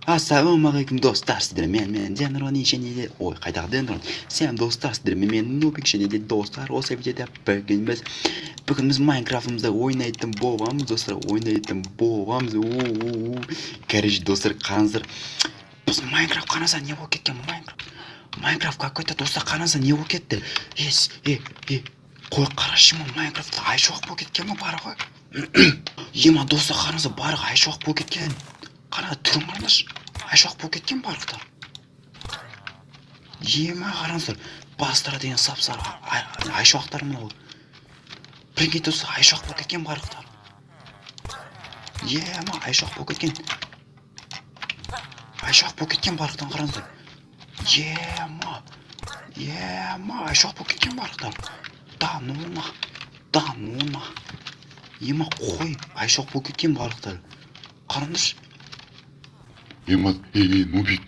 Ассалаумағалейкум достар, сіздермен Денрон және ой қайдағы Денрон. Сәлем достар, сіздермен Нубик және де достар. Осы видеода бүгін біз Майнкрафтымызда ойнайтын боламыз достар, Короче, достар, қараңыздар. Біз Майнкрафт қараңыздар, не болып кеткен Майнкрафт какой-то достар, қараңыздар, не болып кетті. Қой қарашы, Майнкрафтта айшуақ болып кеткен бар ғой. Ема достар, қараңыздар, барлығы айшуақ болып кеткен. Қара түрін қараңызшы, айшуақ болып кеткен барықтар. Ема қараңыздар, бастары деген сап-сары айшуақтар мынау. Прикинь достар, айшуақ болып кеткен барықтар. Ема айшуақ болып кеткен. Айшуақ болып кеткен барықтан қараңыздар. Ема айшуақ болып кеткен барықтар. Дануна. Ема қой, айшуақ болып кеткен барықтар. Қараңызшы. Нубик,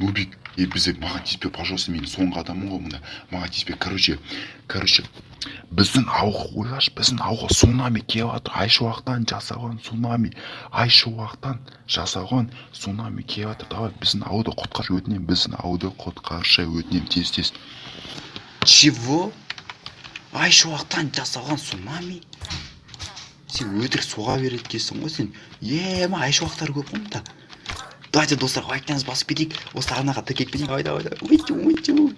бізде маған тиіспе, пожалуйста, мен соңғы адаммын ғой мында. Маған тиіспе, короче, біздің ауға ойлашы, біздің ауға цунами келіватыр, айшуақтан жасалған цунами келіватыр. Давай, біздің ауды құтқаршы өтінем, тез. Чего? Айшуақтан жасалған цунами? Сен өтірік соға береді кесің ғой сен. Ема айшуақтар көп қомда. Давайте, достар, лайктаңыз басып кетейік. Осы арнаға тіркеп кетейік. Айда.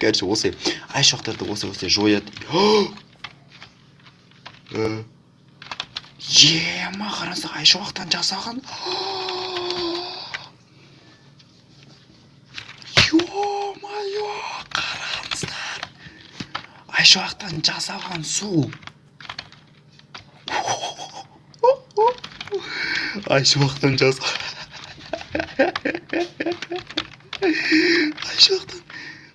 Короче, осы айшуақтарды осы жояды. Ема қараңыздар, айшуақтан жасалған. Ё-моё, қараңыздар. Айшуақтан жасалған су. Айшуақтан жасалған.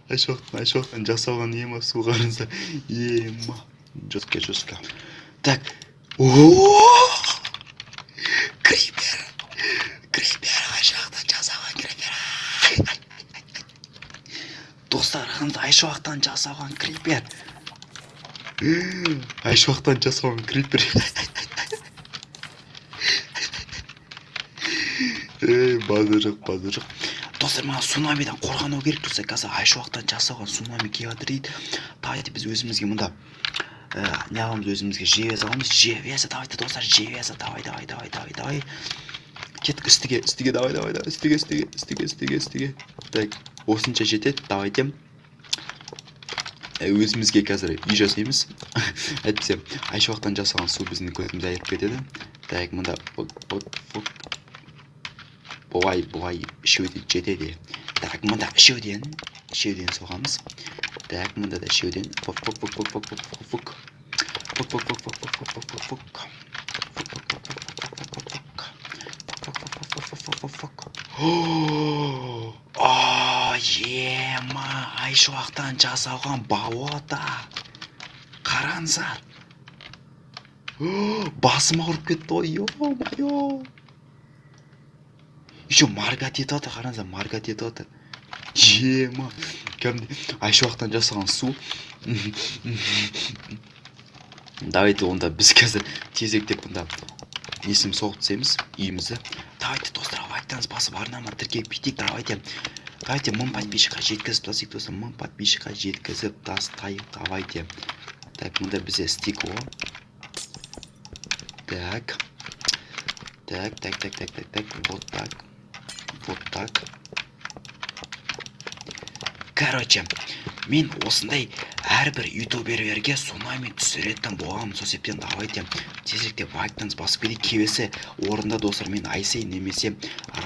Айшуақтан жасалған ема су қарыңыздар. Ема жестко. Так. Крипер, айшуақтан жасалған крипер. Достар, айшуақтан жасалған крипер. Айшуақтан жасалған крипер. Базы жоқ. Достар, маған цунамидан қорғану керек тұрса, қазір айшуақтан жасалған цунами келіватыр дейді. Давайте біз өзімізге мұнда не аламыз, өзімізге жевеза аламыз. Давайте, достар, жевеза, давай. Кеттік үстіге, давай. Үстіге. Так, осынша жетеді, давайте. Өзімізге қазір үй жасаймыз. Әйтпесе, айшуақтан жасалған су біздің көзімізді айырып кетеді. Так, мұнда бұлай үшеуден жетеді. Так, мұнда үшеуден соғамыз. Так, мұнда да үшеуден. Ема айшуақтан жасалған балота. Қараңыздар. Басыма ұрып кетті ғой. Ё-моё. Еще маргат етіп отыр. Ема, айшуақтан жасалған су. Давайте, онда біз қазір тезектеп мұнда есім соғып түсеміз үйімізді. Давайте, достар, лайктаңыз басып арнама тіркеп бүйтейік. Давайте 1000 подписчикқа жеткізіп тастайық, достар. 1000 подписчикқа жеткізіп тастайық. Давайте. Так, мұнда бізде стекло. Так. Вот так. Короче, мен осындай әрбір ютуберлерге цунами түсіретін боламын. Сол себептен давайте тезіректе лайктаңыз басып кетейік. Келесі орында, достар, мен Айсей немесе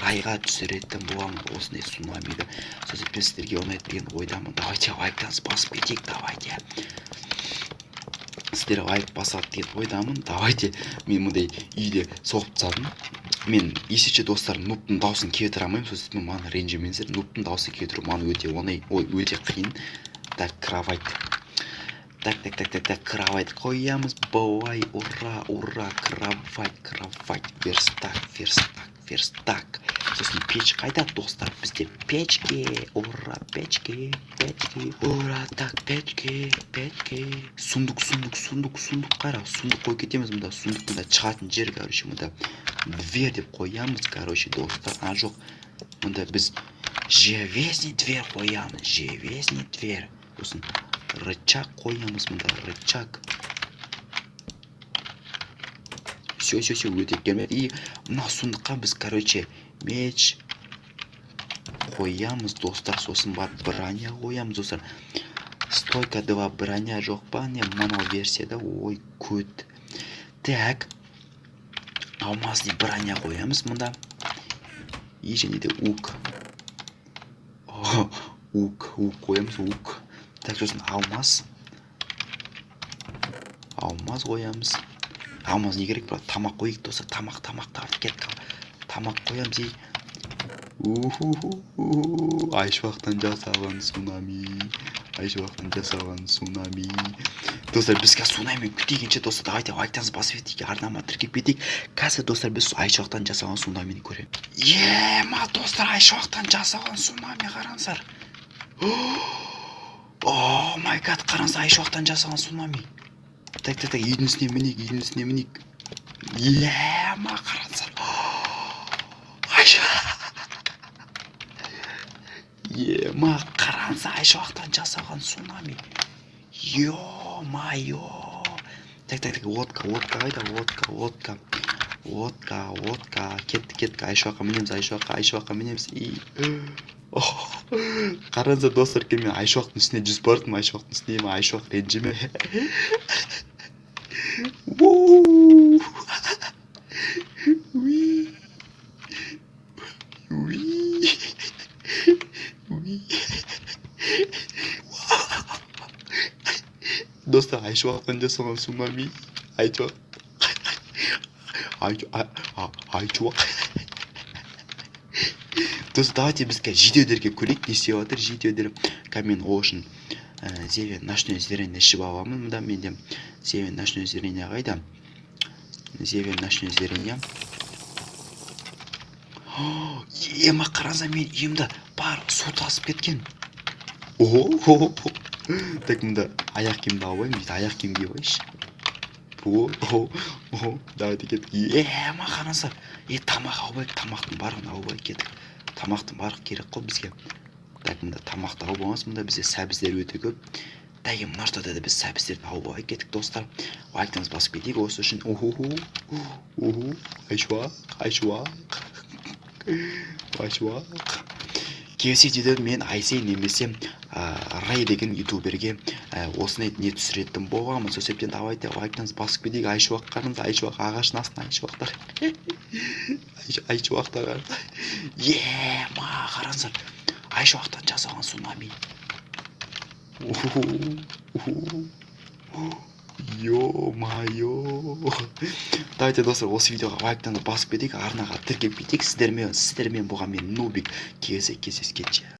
Райға түсіретін боламын осындай цунамиді. Сол себептен сіздерге ұнайды деген ойдамын. Давайте лайктаңыз басып кетейік, давайте. Сіздер лайк басады деген ойдамын. Давайте, мен мұндай үйде соғып тастадым. Мен есече, достар, нуптың даусын кетіре алмаймын. Сол себептен маған ренжімеңіздер. Нуптың даусын кетіру маған өте қиын. Так, кровать. Так, кровать қоямыз. Бой, ура, кровать. Верстак. Сосын пеш қайда, достар? Бізде печке, ура, печке. Ура, так, печке. Сундук қара. Сундук қойып кетеміз мұнда. Сундук мұнда шығатын жер, короче, мұнда дверь деп қоямыз, короче, достар. А жоқ, мұнда біз железный дверь қоямыз. Железный дверь. Сосын рычаг қоямыз мұнда, рычаг. Все, өте керемет. И мына сундыққа біз, короче, меч қоямыз, достар. Сосын бар броня қоямыз, достар. Стойка 2 броня жоқ па? Не, мынау версияда, ой, көт. Так, алмазный броня қоямыз мұнда. И және де ук қоямыз, ук. Так, сосын алмаз қоямыз. Алмаз не керек, бірақ тамақ қойық, достар. Тамақ тартып кетті. Тамақ қоямыз. Айшуақтан жасаған цунами. Достар, бізге цунами күтейгенше, достар, давайте лайктаңыз басып етейік, арнама тіркеп кетейік. Қазір, достар, біз айшуақтан жасаған цунамини көреміз. Ма, достар, айшуақтан жасаған цунами қараңыздар. О май гад, қараңыз, айшуақтан жасаған цунами. Так, үйдің үстіне мінейік. Ма, қараңыздар. Ма, қараңыз, айшуақтан жасаған цунами. Ё-майо. Так, водка қайда, водка. Кеттік, айшуаққа мінеміз. Қараңыздар, достар, мен айшуақтың үстіне жүз бардым, айшуақтың үстіне, айшуақ ренжіме. Достар, айшуақтан жасалған цунами. Айшуақ. Достар, давайте бізге видеодерге көрейік, не істеп жатыр видеодер. Мен ол үшін зеве ночное зрение ішіп аламын. Мұнда менде зеве ночное зрение қайда? Зеве ночное зрение. Ма, қараңыздар, мен үйімді бар су тасып кеткен. Так, мұнда аяқ киімді алайын, аяқ киім киіп алайыншы. Давайте кеттік. Ма, қараңыздар, тамақ алайық, тамақтың барлығын алайық кеттік. Тамақтың барлығы керек қой бізге. Так, мұнда тамақты алып аламыз, мұнда бізде сәбіздер өте көп. Так, мына жақтарда да біз сәбіздерді алып алайық кеттік, достар. Лайктаңыз басып кетейік осы үшін. Айшуақ. Келесі видеода мен Айсей немесе Рай деген ютуберге осындай не түсіретін боламын. Сол себептен давайте лайктаңыз басып кетейік. Айшуақ қарыңыз, айшуақ ағаштың астына айшуақтар. Айшуақтар. Ма, қараңыздар. Айшуақтан жасалған цунами. Ё-майо. Давайте, достар, осы видеоға лайктан басып кетейік, арнаға тіркеп кетейік. Сіздермен болған мен Нубик. Кездескенше.